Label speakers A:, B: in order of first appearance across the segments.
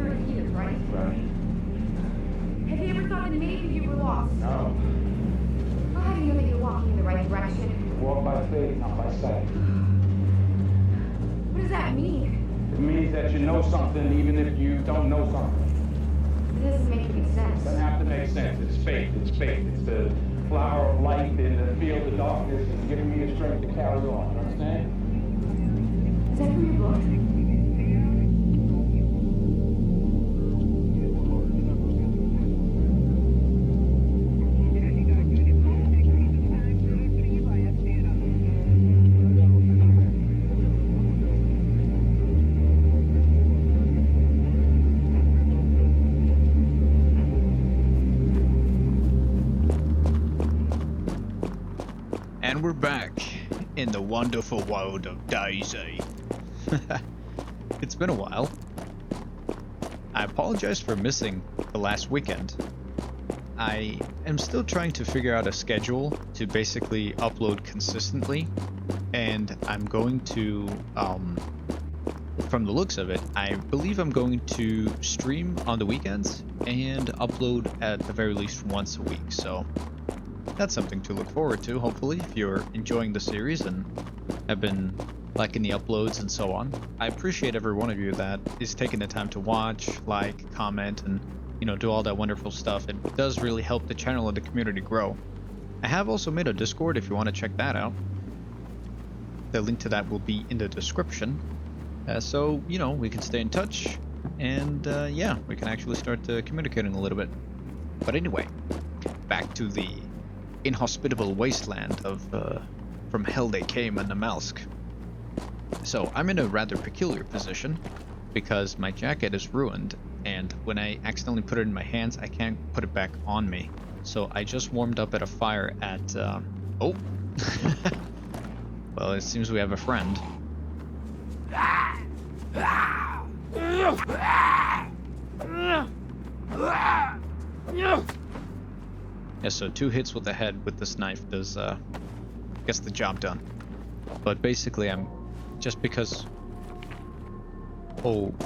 A: you're here, right?
B: Right.
A: Have you ever thought that maybe you were lost?
B: No.
A: Well, how do you know that you're walking in the right direction?
B: Walk by faith, not by sight.
A: What does that mean?
B: It means that you know something even if you don't know something.
A: It doesn't make any sense.
B: It doesn't have to make sense. It's faith. It's faith. It's the flower of light in the field of darkness. It's giving me the strength to carry on. Understand?
A: Is that from your book?
C: And we're back in the wonderful world of DayZ. It's been a while. I apologize for missing the last weekend. I am still trying to figure out a schedule to basically upload consistently, and I'm going to, from the looks of it, I believe I'm going to stream on the weekends and upload at the very least once a week, so that's something to look forward to, hopefully, if you're enjoying the series and have been liking the uploads and so on. I appreciate every one of you that is taking the time to watch, like, comment, and, you know, do all that wonderful stuff. It does really help the channel and the community grow. I have also made a Discord if you want to check that out. The link to that will be in the description. So, you know, we can stay in touch, and yeah, we can actually start communicating a little bit. But anyway, back to the inhospitable wasteland of From Hell They Came and Namalsk. So I'm in a rather peculiar position because my jacket is ruined, and when I accidentally put it in my hands, I can't put it back on me. So I just warmed up at a fire at oh well, it seems we have a friend. Yeah, so 2 hits with the head with this knife does gets the job done. But basically I'm just because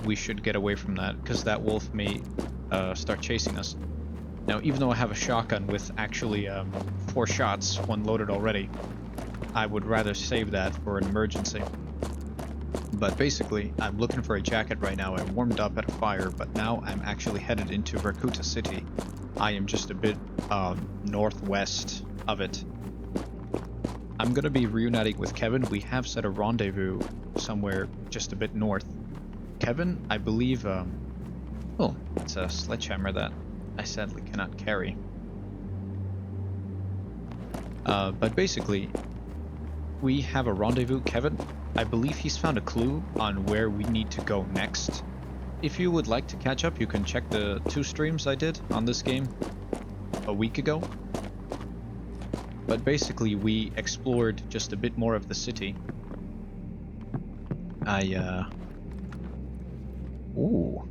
C: we should get away from that because that wolf may start chasing us. Now, even though I have a shotgun with actually 4 shots, 1 loaded already, I would rather save that for an emergency. But basically, I'm looking for a jacket right now. I warmed up at a fire, but now I'm actually headed into Vorkuta city. I am just a bit northwest of it. I'm gonna be reuniting with Kevin. We have set a rendezvous somewhere just a bit north. Kevin, I believe, oh, it's a sledgehammer that I sadly cannot carry. But basically, we have a rendezvous. Kevin, I believe he's found a clue on where we need to go next. If you would like to catch up, you can check the 2 streams I did on this game a week ago. But basically, we explored just a bit more of the city. Ooh.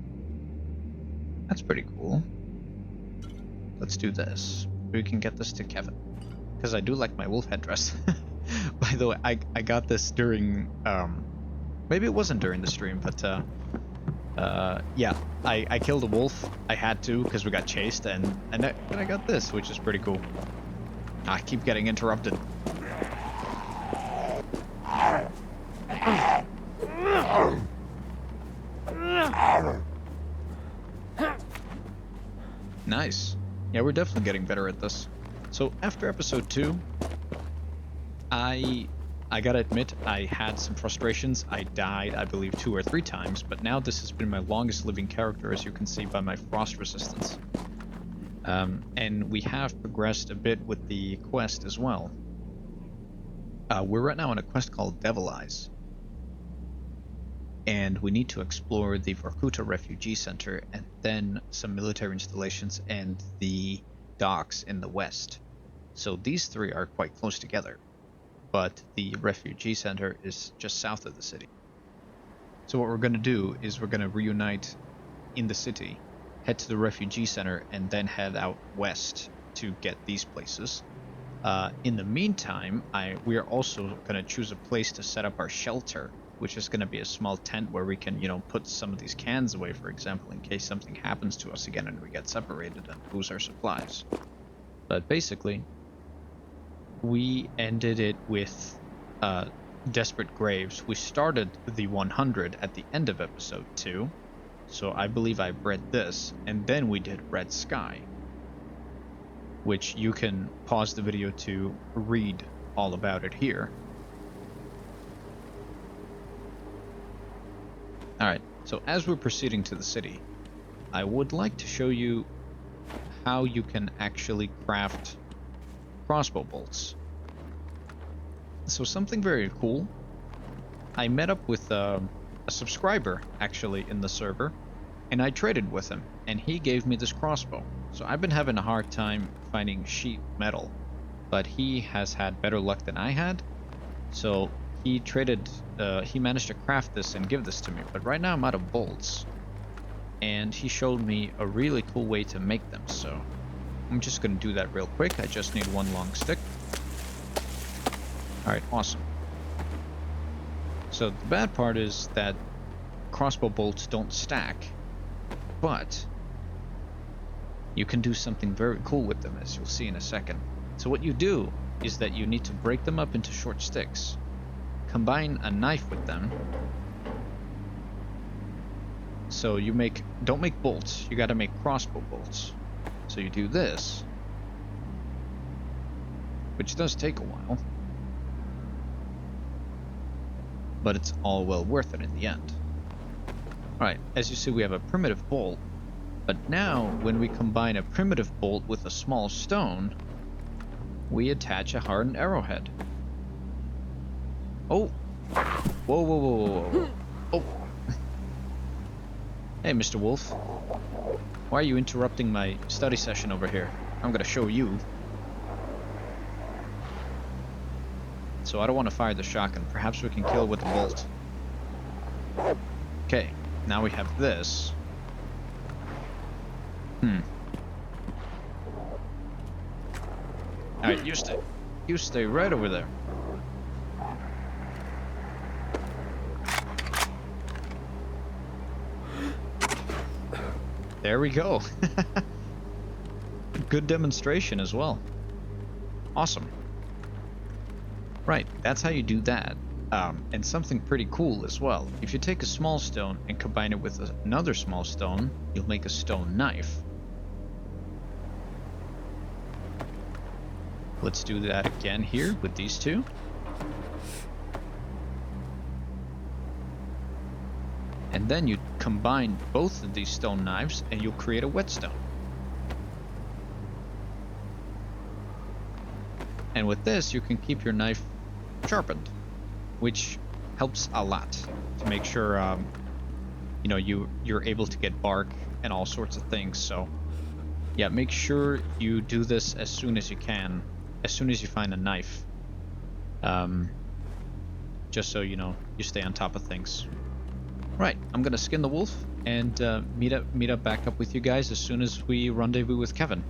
C: That's pretty cool. Let's do this. We can get this to Kevin. Because I do like my wolf headdress. By the way, I got this during, maybe it wasn't during the stream, but, yeah, I killed a wolf. I had to, because we got chased, and then I got this, which is pretty cool. I keep getting interrupted. Nice. Yeah, we're definitely getting better at this. So after episode 2, I gotta admit, I had some frustrations. I died, I believe, 2 or 3 times, but now this has been my longest living character, as you can see by my frost resistance. And we have progressed a bit with the quest as well. We're right now on a quest called Devil Eyes. And we need to explore the Vorkuta Refugee Center and then some military installations and the docks in the west. So these 3 are quite close together. But the Refugee Center is just south of the city. So what we're going to do is we're going to reunite in the city, head to the Refugee Center, and then head out west to get these places. In the meantime, we are also going to choose a place to set up our shelter, which is going to be a small tent where we can, you know, put some of these cans away, for example, in case something happens to us again and we get separated and lose our supplies. But basically, we ended it with Desperate Graves. We started the 100 at the end of episode 2, so I believe I read this, and then we did Red Sky, which you can pause the video to read all about it here. Alright, so as we're proceeding to the city, I would like to show you how you can actually craft crossbow bolts. So something very cool. I met up with a subscriber actually in the server, and I traded with him, and he gave me this crossbow. So I've been having a hard time finding sheet metal, but he has had better luck than I had. So he managed to craft this and give this to me, but right now I'm out of bolts. And he showed me a really cool way to make them, so I'm just gonna do that real quick. I just need one long stick. Alright, awesome. So the bad part is that crossbow bolts don't stack, but you can do something very cool with them, as you'll see in a second. So what you do is that you need to break them up into short sticks, combine a knife with them. So you don't make bolts, you gotta make crossbow bolts. So you do this, which does take a while, but it's all well worth it in the end. Alright, as you see, we have a primitive bolt, but now when we combine a primitive bolt with a small stone, we attach a hardened arrowhead. Oh! Whoa, whoa, whoa, whoa, whoa. Oh! Hey, Mr. Wolf. Why are you interrupting my study session over here? I'm gonna show you. So I don't want to fire the shotgun. Perhaps we can kill with the bolt. Okay, now we have this. Alright, you stay right over there. There we go. Good demonstration as well. Awesome. Right, that's how you do that. And something pretty cool as well. If you take a small stone and combine it with another small stone, you'll make a stone knife. Let's do that again here with these two. And then you combine both of these stone knives and you'll create a whetstone. And with this, you can keep your knife sharpened, which helps a lot to make sure you know, you're able to get bark and all sorts of things. So yeah, make sure you do this as soon as you can, as soon as you find a knife, just so you know you stay on top of things. Right, I'm gonna skin the wolf and meet up back up with you guys as soon as we rendezvous with Kevin.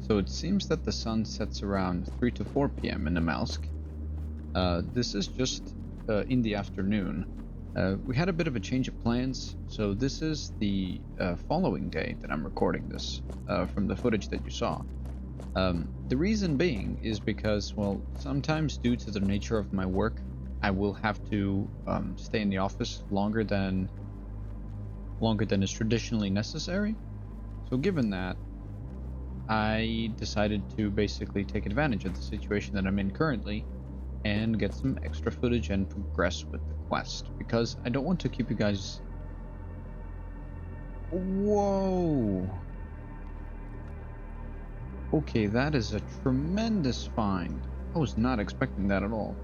C: So it seems that the sun sets around 3 to 4 p.m. in Amalsk. This is just in the afternoon. We had a bit of a change of plans, so this is the following day that I'm recording this from the footage that you saw. The reason being is because, well, sometimes due to the nature of my work, I will have to stay in the office longer than is traditionally necessary. So given that, I decided to basically take advantage of the situation that I'm in currently and get some extra footage and progress with the quest, because I don't want to keep you guys... Whoa! Okay, that is a tremendous find. I was not expecting that at all.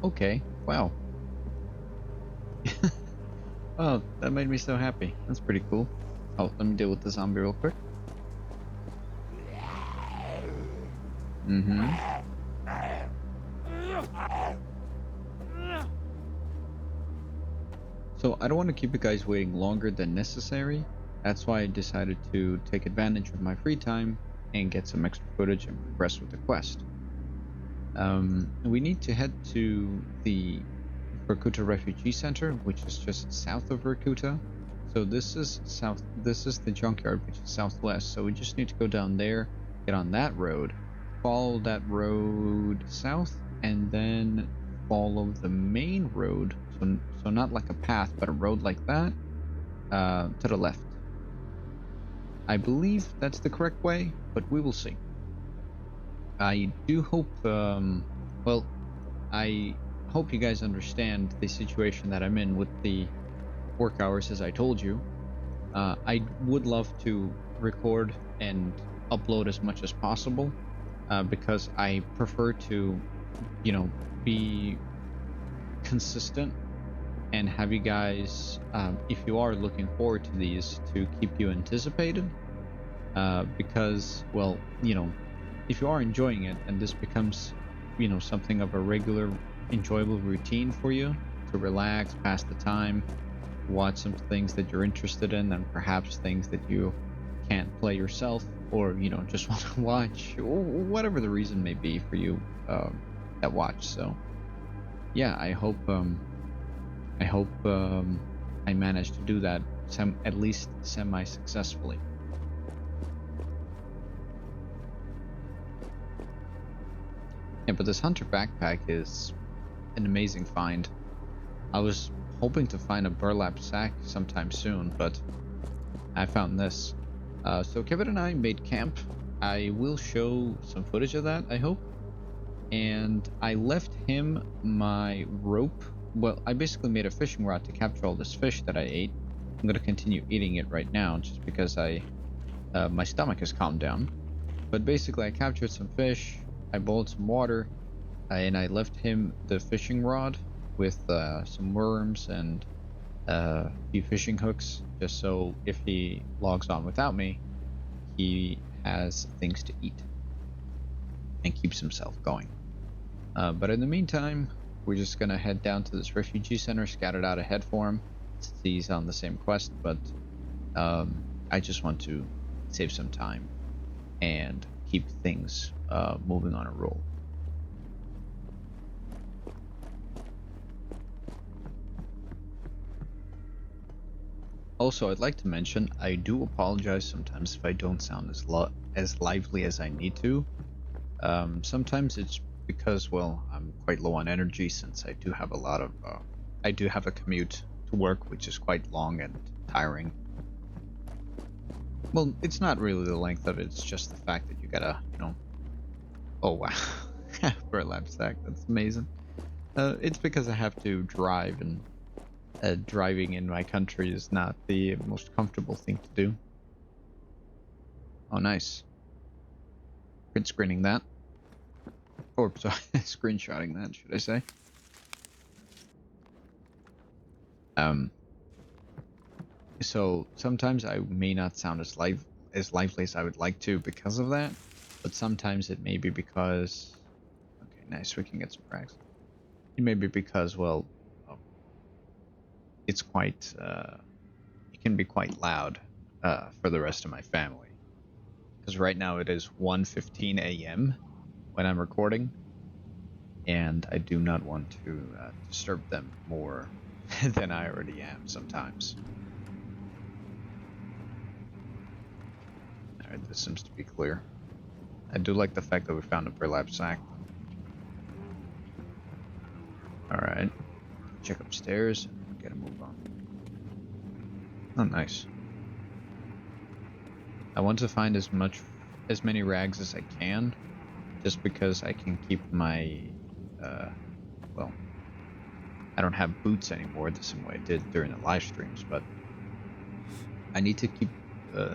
C: Okay, wow. Oh, that made me so happy. That's pretty cool. Oh, let me deal with the zombie real quick. So I don't want to keep you guys waiting longer than necessary. That's why I decided to take advantage of my free time and get some extra footage and progress with the quest. We need to head to the Vorkuta Refugee Center, which is just south of Vorkuta. So this is south. This is the junkyard, which is southwest. So we just need to go down there, get on that road, follow that road south, and then follow the main road. So not like a path, but a road like that, to the left. I believe that's the correct way, but we will see. I do hope. Well, I hope you guys understand the situation that I'm in with the work hours, as I told you. I would love to record and upload as much as possible, because I prefer to, be consistent and have you guys, if you are looking forward to these, to keep you anticipated. Because, well, if you are enjoying it and this becomes, something of a regular, enjoyable routine for you to relax, pass the time, watch some things that you're interested in, and perhaps things that you can't play yourself, or just want to watch, or whatever the reason may be for you that watch. So yeah, I hope I managed to do that at least semi-successfully. Yeah, but this hunter backpack is an amazing find. I was hoping to find a burlap sack sometime soon, but I found this. So Kevin and I made camp. I will show some footage of that, I hope. And I left him my rope. Well, I basically made a fishing rod to capture all this fish that I ate. I'm going to continue eating it right now just because my stomach has calmed down. But basically I captured some fish, I boiled some water, and I left him the fishing rod with some worms and a few fishing hooks, just so if he logs on without me, he has things to eat and keeps himself going. But in the meantime, we're just gonna head down to this refugee center, scattered out ahead for him, since he's on the same quest. But I just want to save some time and keep things moving on a roll. Also, I'd like to mention, I do apologize sometimes if I don't sound as lively as I need to. Sometimes it's because, well, I'm quite low on energy, since I do have a commute to work, which is quite long and tiring. Well, it's not really the length of it, it's just the fact that you gotta, oh wow, burlap sack, that's amazing. It's because I have to drive, and driving in my country is not the most comfortable thing to do. Oh, nice. Print screening that. Or, sorry, screenshotting that, should I say. So sometimes I may not sound as lively as I would like to because of that, but sometimes it may be because... Okay, nice, we can get some frags. It may be because, well, it's quite, it can be quite loud for the rest of my family. Because right now it is 1:15 a.m. when I'm recording, and I do not want to disturb them more than I already am sometimes. Alright, this seems to be clear. I do like the fact that we found a burlap sack. Alright, check upstairs and get a move on. Oh, nice. I want to find as many rags as I can, just because I can keep my, well, I don't have boots anymore the same way I did during the live streams, but I need to keep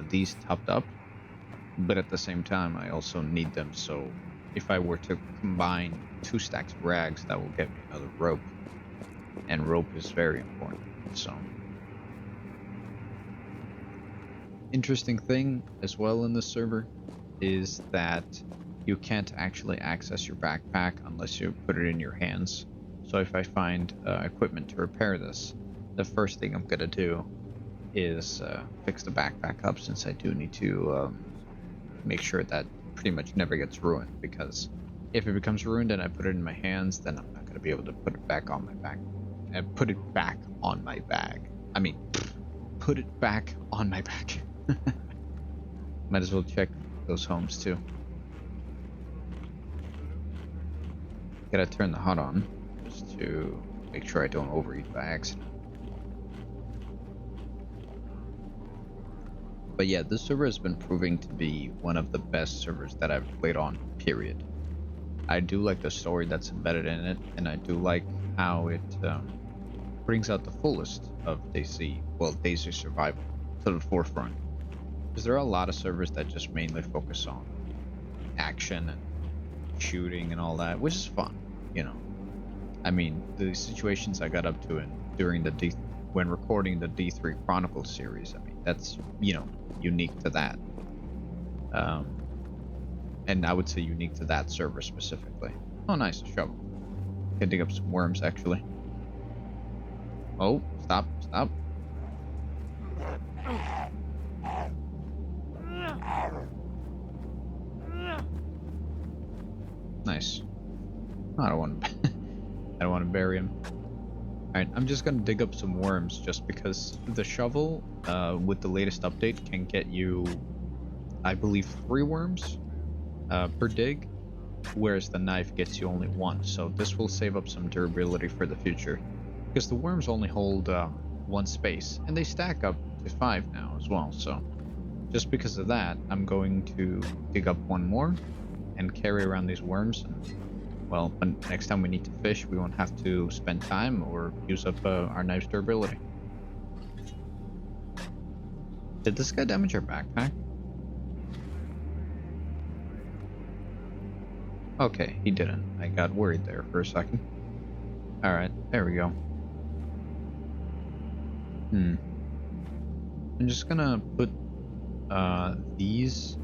C: these topped up, but at the same time I also need them, so if I were to combine 2 stacks of rags, that will get me another rope, and rope is very important. So interesting thing as well in this server is that you can't actually access your backpack unless you put it in your hands. So if I find equipment to repair this, the first thing I'm gonna do is fix the backpack up, since I do need to make sure that pretty much never gets ruined, because if it becomes ruined and I put it in my hands, then I'm not gonna be able to put it back on my back. And put it back on my bag. I mean, put it back on my back. Might as well check those homes too. Gotta turn the HUD on just to make sure I don't overeat by accident. But yeah, this server has been proving to be one of the best servers that I've played on, period. I do like the story that's embedded in it, and I do like how it brings out the fullest of DayZ, well, DayZ survival, to the forefront. Because there are a lot of servers that just mainly focus on action and shooting and all that, which is fun, you know. I mean, the situations I got up to during when recording the D3 Chronicle series, I mean, that's, you know, unique to that. And I would say unique to that server specifically. Oh, nice, a shovel. Can dig up some worms, actually. Oh, stop. Nice. I don't want to I don't want to bury him. Alright, I'm just gonna dig up some worms, just because the shovel, with the latest update, can get you, I believe, 3 worms per dig, whereas the knife gets you only 1. So this will save up some durability for the future, because the worms only hold 1 space, and they stack up to 5 now as well. So just because of that, I'm going to dig up 1 more and carry around these worms, and well, when next time we need to fish, we won't have to spend time or use up our knife's durability. Did this guy damage our backpack? Okay, he didn't. I got worried there for a second. Alright, there we go. I'm just gonna put these.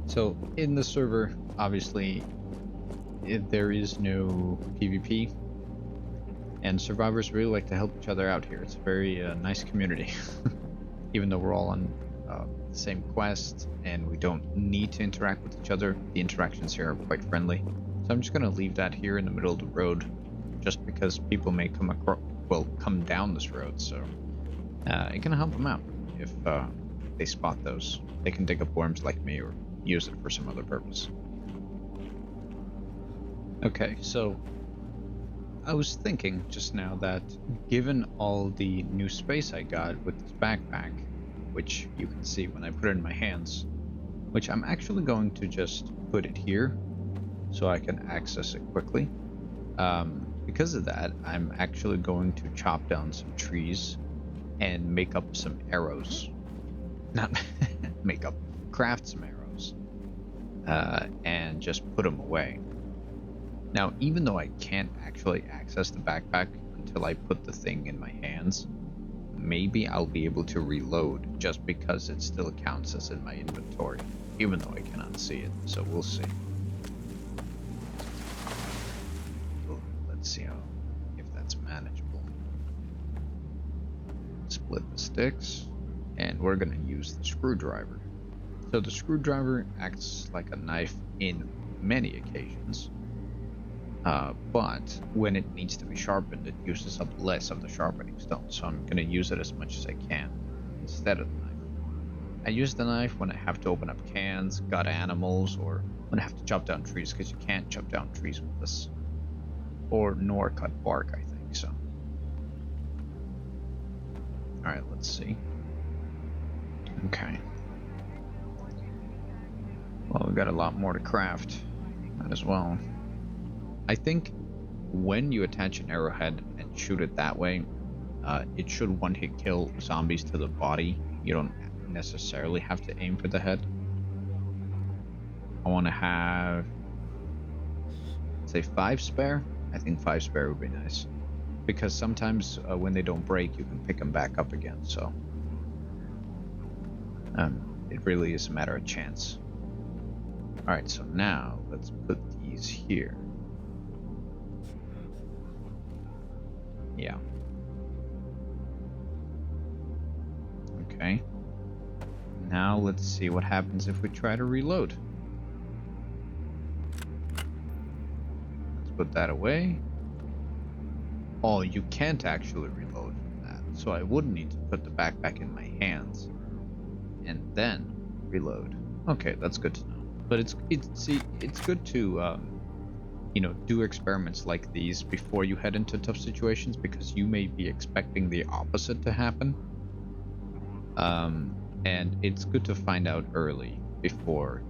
C: So in the server, obviously, there is no PvP, and survivors really like to help each other out here. It's a very nice community. Even though we're all on the same quest and we don't need to interact with each other, the interactions here are quite friendly. So I'm just gonna leave that here in the middle of the road, just because people may come down this road, so it can help them out if they spot those. They can dig up worms like me or use it for some other purpose. Okay, so I was thinking just now that given all the new space I got with this backpack, which you can see when I put it in my hands, which I'm actually going to just put it here so I can access it quickly. Because of that, I'm actually going to chop down some trees and make up some arrows. Not make up, craft some arrows. And just put them away. Now, even though I can't actually access the backpack until I put the thing in my hands, maybe I'll be able to reload, just because it still counts as in my inventory, even though I cannot see it, so we'll see. Let's see if that's manageable. Split the sticks, and we're gonna use the screwdriver. So the screwdriver acts like a knife in many occasions, but when it needs to be sharpened, it uses up less of the sharpening stone, so I'm going to use it as much as I can instead of the knife. I use the knife when I have to open up cans, gut animals, or when I have to chop down trees, because you can't chop down trees with this. Nor cut bark, I think, so. Alright, let's see. Okay. Well, we got a lot more to craft. Might as well. I think when you attach an arrowhead and shoot it that way, it should one-hit kill zombies to the body. You don't necessarily have to aim for the head. I want to have, say, 5 spare. I think 5 spare would be nice, because sometimes when they don't break, you can pick them back up again. So it really is a matter of chance. All right, so now let's put these here. Yeah. Okay. Now let's see what happens if we try to reload. Let's put that away. Oh, you can't actually reload from that, so I would need to put the backpack in my hands and then reload. Okay, that's good to know. But it's good to do experiments like these before you head into tough situations, because you may be expecting the opposite to happen. And it's good to find out early before,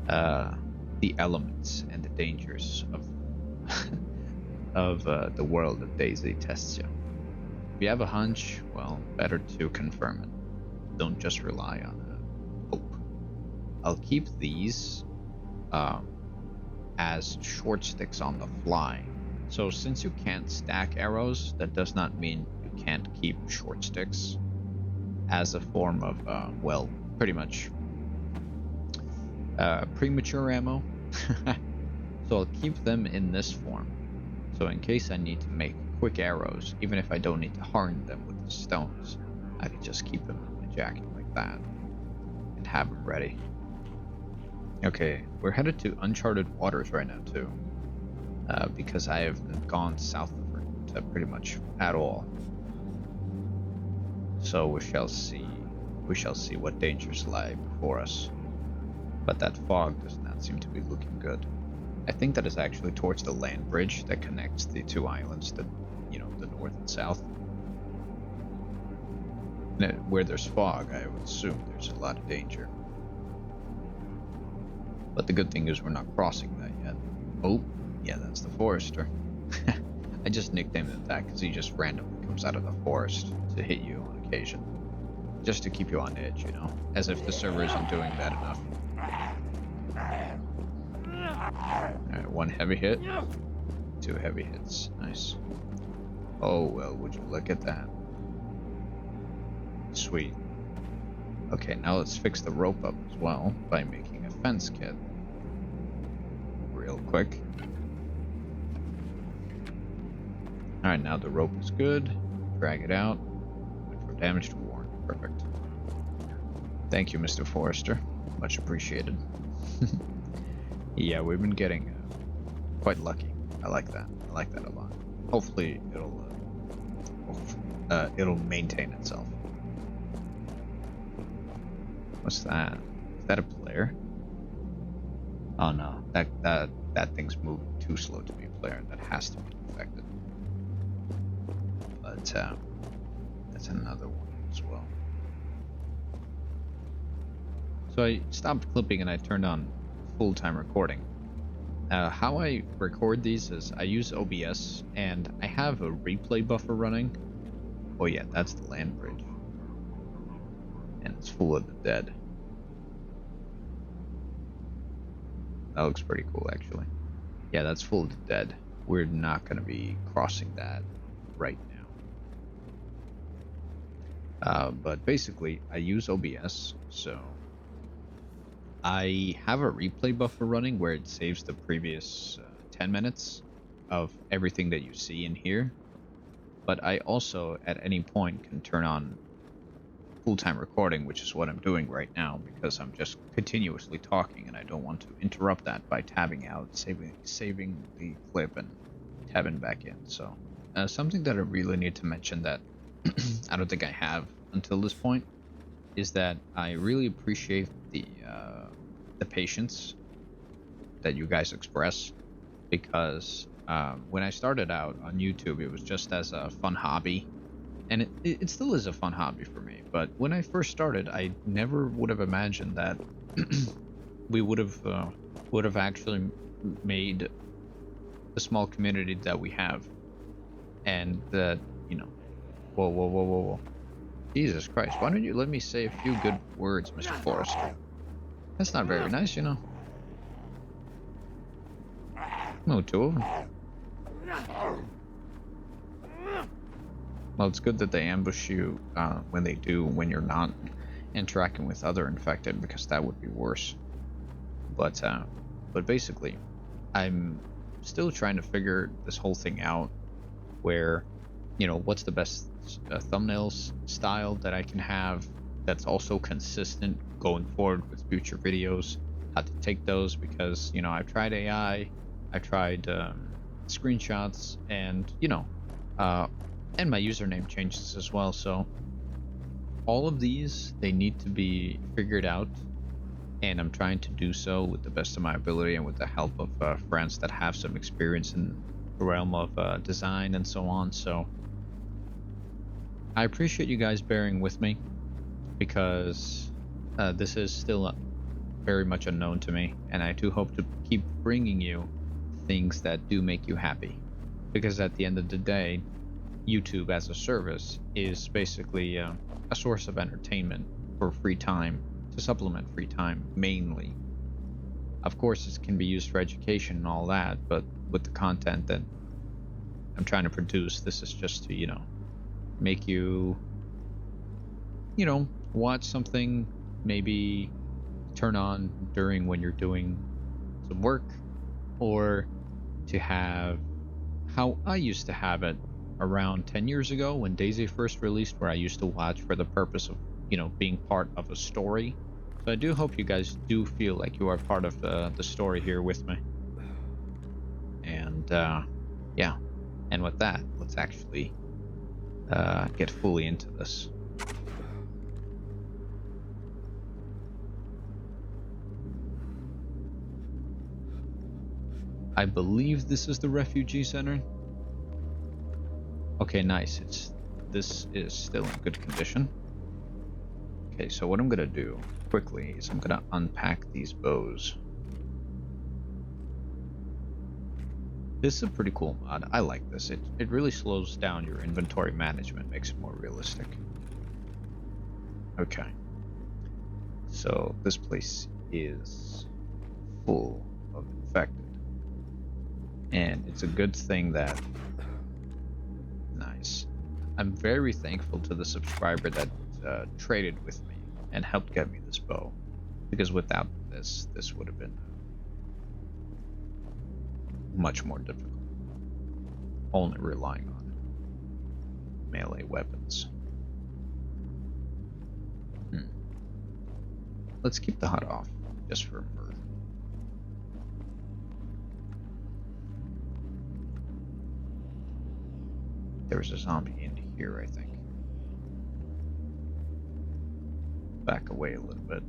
C: the elements and the dangers of of the world that DayZ tests you. If you have a hunch, well, better to confirm it. Don't just rely on hope. I'll keep these as short sticks on the fly. So since you can't stack arrows, that does not mean you can't keep short sticks as a form of, well, pretty much premature ammo. So I'll keep them in this form. So in case I need to make quick arrows, even if I don't need to harden them with the stones, I can just keep them in my jacket like that and have them ready. Okay, we're headed to uncharted waters right now too, because I haven't gone south of Vorkuta pretty much at all. So we shall see. We shall see what dangers lie before us. But that fog does not seem to be looking good. I think that is actually towards the land bridge that connects the two islands, the north and south. Where there's fog, I would assume there's a lot of danger. But the good thing is we're not crossing that yet. Oh, yeah, that's the forester. I just nicknamed it that because he just randomly comes out of the forest to hit you on occasion. Just to keep you on edge, as if the server isn't doing that enough. Alright, one heavy hit. Two heavy hits. Nice. Oh, well, would you look at that. Sweet. Okay, now let's fix the rope up as well by making a fence kit. Real quick. Alright, now the rope is good. Drag it out. Wait for damage to warn. Perfect. Thank you, Mr. Forester. Much appreciated. Yeah, we've been getting quite lucky. I like that. I like that a lot. Hopefully it'll maintain itself. What's that? Is that a player? Oh no, that thing's moving too slow to be a player. That has to be infected. But that's another one as well. So I stopped clipping and I turned on full-time recording. How I record these is I use OBS and I have a replay buffer running. Oh yeah, that's the land bridge. And it's full of the dead. That looks pretty cool, actually. Yeah, that's full of the dead. We're not going to be crossing that right now. But basically, I use OBS, so I have a replay buffer running where it saves the previous 10 minutes of everything that you see in here. But I also, at any point, can turn on full-time recording, which is what I'm doing right now, because I'm just continuously talking and I don't want to interrupt that by tabbing out, saving the clip and tabbing back in. So something that I really need to mention that I don't think I have until this point is that I really appreciate the patience that you guys express, because when I started out on YouTube, it was just as a fun hobby. And it still is a fun hobby for me, but when I first started, I never would have imagined that we would have actually made the small community that we have, and that whoa, Jesus Christ! Why don't you let me say a few good words, Mr. Forrester? That's not very nice, No, two of them. Well, it's good that they ambush you when you're not interacting with other infected, because that would be worse. But basically, I'm still trying to figure this whole thing out, where you know, what's the best thumbnails style that I can have that's also consistent going forward with future videos, how to take those, because, you know, I've tried AI, I've tried screenshots, and, you know, and my username changes as well, so all of these, they need to be figured out, and I'm trying to do so with the best of my ability and with the help of friends that have some experience in the realm of design and so on. So I appreciate you guys bearing with me, because this is still very much unknown to me, and I do hope to keep bringing you things that do make you happy, because at the end of the day, YouTube as a service is basically a source of entertainment for free time, to supplement free time mainly. Of course, it can be used for education and all that, but with the content that I'm trying to produce, this is just to, you know, make you, you know, watch something, maybe turn on during when you're doing some work, or to have how I used to have it around 10 years ago when DayZ first released, where I used to watch for the purpose of, you know, being part of a story. So I do hope you guys do feel like you are part of the story here with me. And yeah, and with that, let's actually get fully into this. I believe this is the refugee center. Okay, nice. This is still in good condition. Okay, so what I'm gonna do quickly is I'm gonna unpack these bows. This is a pretty cool mod. I like this. It really slows down your inventory management, makes it more realistic. Okay. So this place is full of infected. And it's a good thing that... Nice. I'm very thankful to the subscriber that traded with me and helped get me this bow, because without this would have been much more difficult, only relying on melee weapons. Let's keep the hut off, just for immersion. There's a zombie in here, I think. Back away a little bit.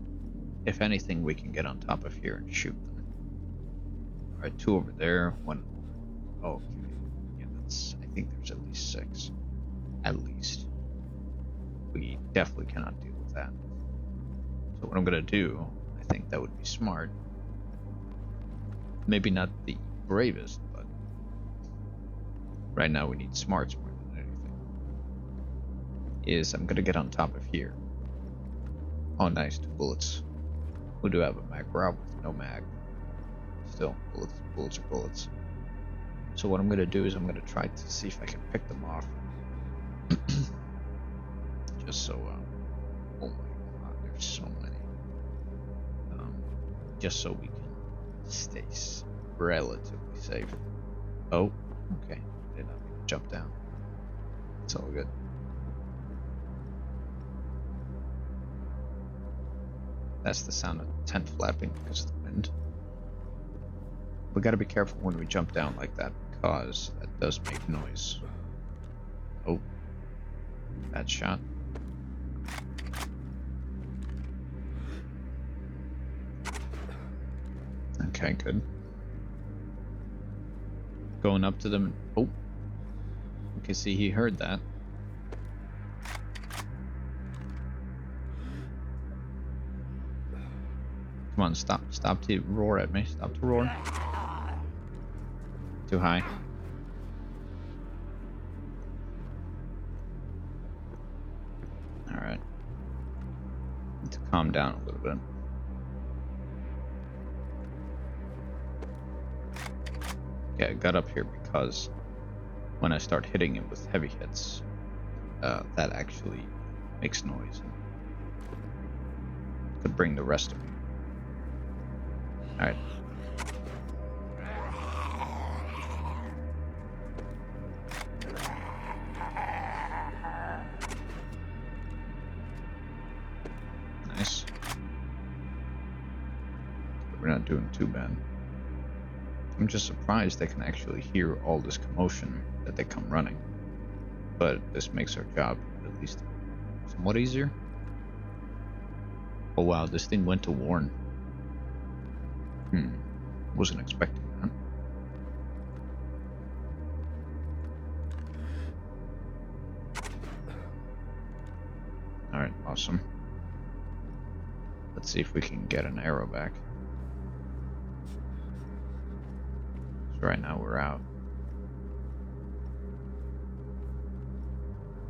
C: If anything, we can get on top of here and shoot them. Alright, 2 over there, 1. Oh, okay. Yeah, that's... I think there's at least 6. At least. We definitely cannot deal with that. So what I'm gonna do, I think that would be smart. Maybe not the bravest, but right now we need smarts more than anything. Is I'm gonna get on top of here. Oh, nice, 2 bullets. We do have a mag. We're out with no mag. Still, bullets are bullets. So what I'm gonna do is I'm gonna try to see if I can pick them off. Just so, oh my god, there's so many. Just so we can stay relatively safe. Oh, okay. Did not mean to jump down. It's all good. That's the sound of the tent flapping because of the wind. We gotta be careful when we jump down like that, because that does make noise. Oh, bad shot. Okay, good. Going up to them. Oh, okay, see, he heard that. Come on, stop to roar at me. Stop to roar. Too high. Alright. Need to calm down a little bit. Yeah, I got up here because when I start hitting him with heavy hits, that actually makes noise. Could bring the rest of me. Alright. we're not doing too bad. I'm just surprised they can actually hear all this commotion that they come running. But this makes our job at least somewhat easier. Oh wow, this thing went to warn. Wasn't expecting that. Alright, awesome. Let's see if we can get an arrow back. So right now we're out.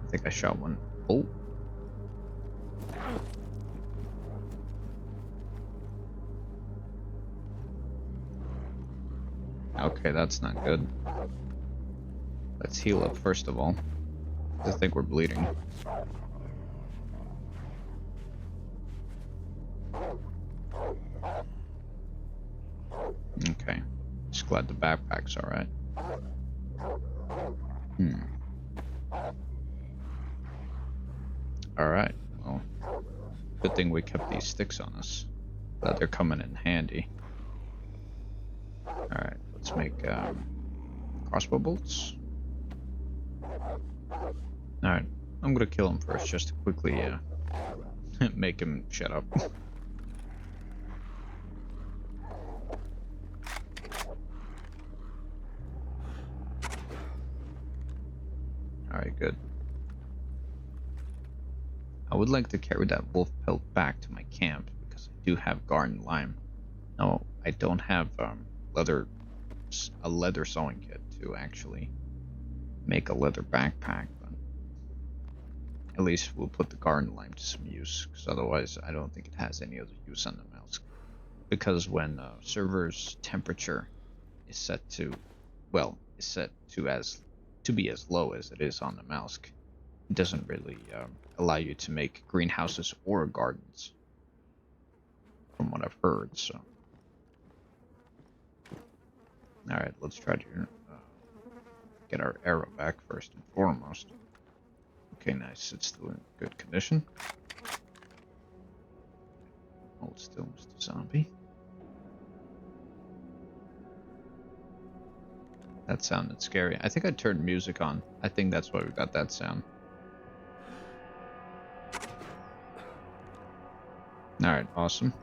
C: I think I shot one. Oh. Okay, that's not good. Let's heal up first of all. I think we're bleeding. Okay. Just glad the backpack's alright. Alright, well, good thing we kept these sticks on us. Glad they're coming in handy. Alright, let's make crossbow bolts. Alright, I'm gonna kill him first just to quickly make him shut up. Alright, good. I would like to carry that wolf pelt back to my camp because I do have garden lime. No, I don't have a leather sewing kit to actually make a leather backpack, but at least we'll put the garden lime to some use, because otherwise I don't think it has any other use on the mouse. Because when server's temperature is set to, well, is set to be as low as it is on the mouse, it doesn't really allow you to make greenhouses or gardens, from what I've heard. So, all right, let's try to get our arrow back first and foremost. Okay, nice. It's still in good condition. Hold still, Mr. Zombie. That sounded scary. I think I turned music on. I think that's why we got that sound. Alright, awesome.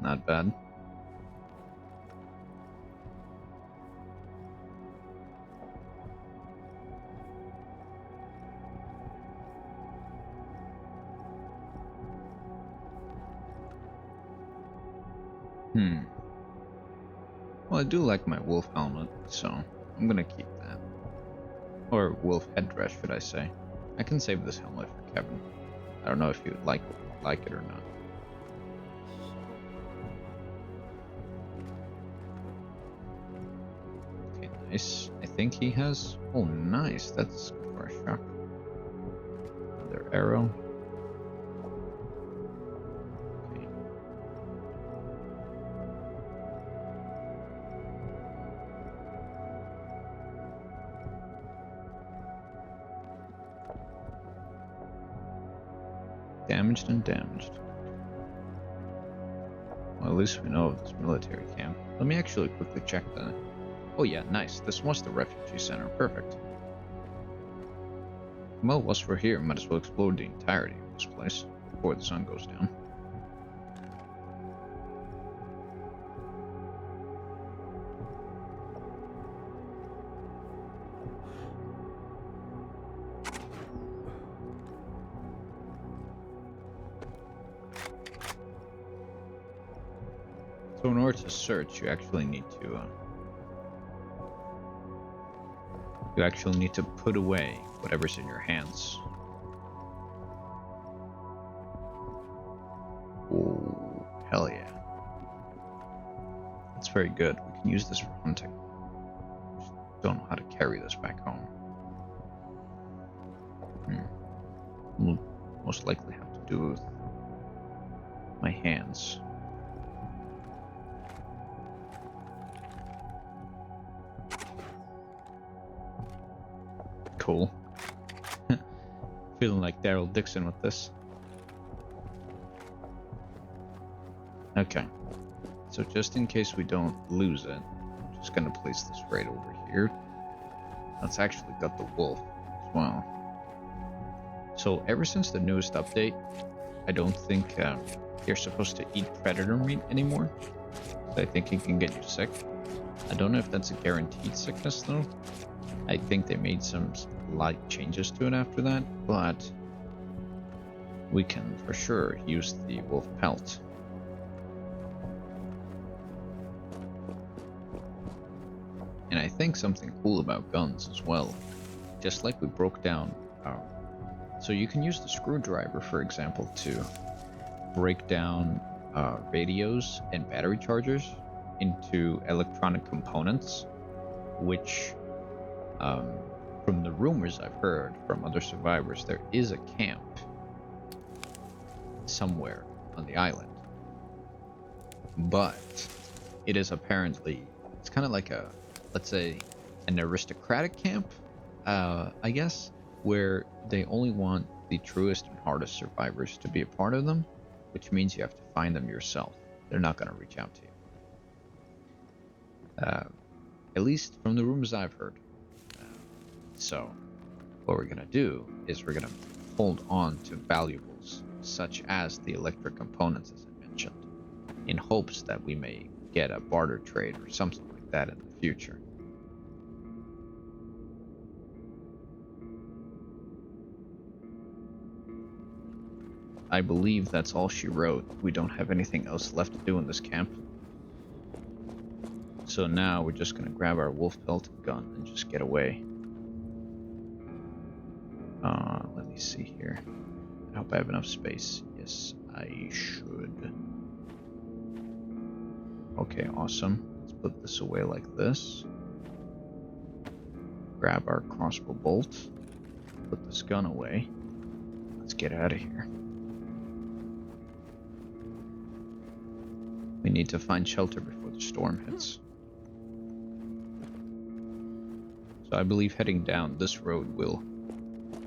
C: Not bad. Well, I do like my wolf helmet, so I'm gonna keep that. Or wolf headdress, should I say. I can save this helmet for Kevin. I don't know if you'd like it or not. Okay, nice. I think he has... Oh, nice. That's good for a shot. Another arrow. Okay. Damaged and damaged. Well, at least we know of this military camp. Let me actually quickly check the... Oh yeah, nice. This was the refugee center. Perfect. Well, whilst we're here, might as well explore the entirety of this place before the sun goes down. So in order to search, you actually need to put away whatever's in your hands. Oh, hell yeah. That's very good. We can use this for hunting. Just don't know how to carry this back home. We'll most likely have to do with my hands. Cool. Feeling like Daryl Dixon with this. Okay. So just in case we don't lose it, I'm just gonna place this right over here. That's actually got the wolf as well. So ever since the newest update, I don't think you're supposed to eat predator meat anymore. So I think it can get you sick. I don't know if that's a guaranteed sickness though. I think they made some light changes to it after that, but we can for sure use the wolf pelt. And I think something cool about guns as well, just like we broke down, so you can use the screwdriver, for example, to break down radios and battery chargers into electronic components, which, from the rumors I've heard from other survivors, there is a camp somewhere on the island, but it is apparently, it's kind of like a, let's say, an aristocratic camp, I guess, where they only want the truest and hardest survivors to be a part of them, which means you have to find them yourself. They're not going to reach out to you. At least from the rumors I've heard. So, what we're going to do is we're going to hold on to valuables, such as the electric components, as I mentioned, in hopes that we may get a barter trade or something like that in the future. I believe that's all she wrote. We don't have anything else left to do in this camp. So now we're just gonna grab our wolf pelt and gun and just get away. Let me see here. I hope I have enough space. Yes, I should. Okay, awesome. Let's put this away like this. Grab our crossbow bolt. Put this gun away. Let's get out of here. We need to find shelter before the storm hits. So I believe heading down this road will...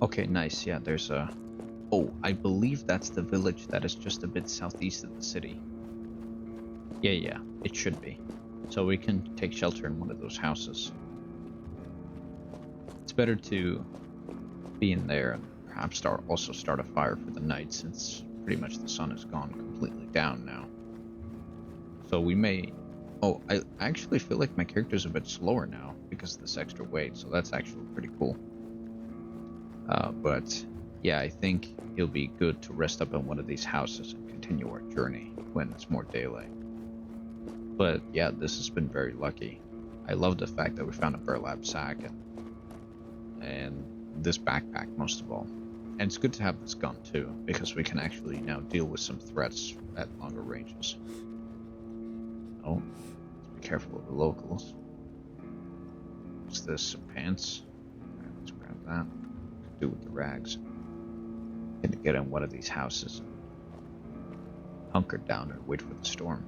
C: Okay, nice. Yeah, there's a... Oh, I believe that's the village that is just a bit southeast of the city. Yeah, it should be. So we can take shelter in one of those houses. It's better to be in there and perhaps also start a fire for the night, since pretty much the sun has gone completely down now. So we may... Oh, I actually feel like my character's a bit slower now because of this extra weight, so that's actually pretty cool. But yeah, I think it'll be good to rest up in one of these houses and continue our journey when it's more daylight. But yeah, this has been very lucky. I love the fact that we found a burlap sack and this backpack most of all. And it's good to have this gun too, because we can actually now deal with some threats at longer ranges. Oh, let's be careful of the locals. What's this? Some pants? Alright, let's grab that. Do with the rags. Gonna get in one of these houses and hunker down and wait for the storm.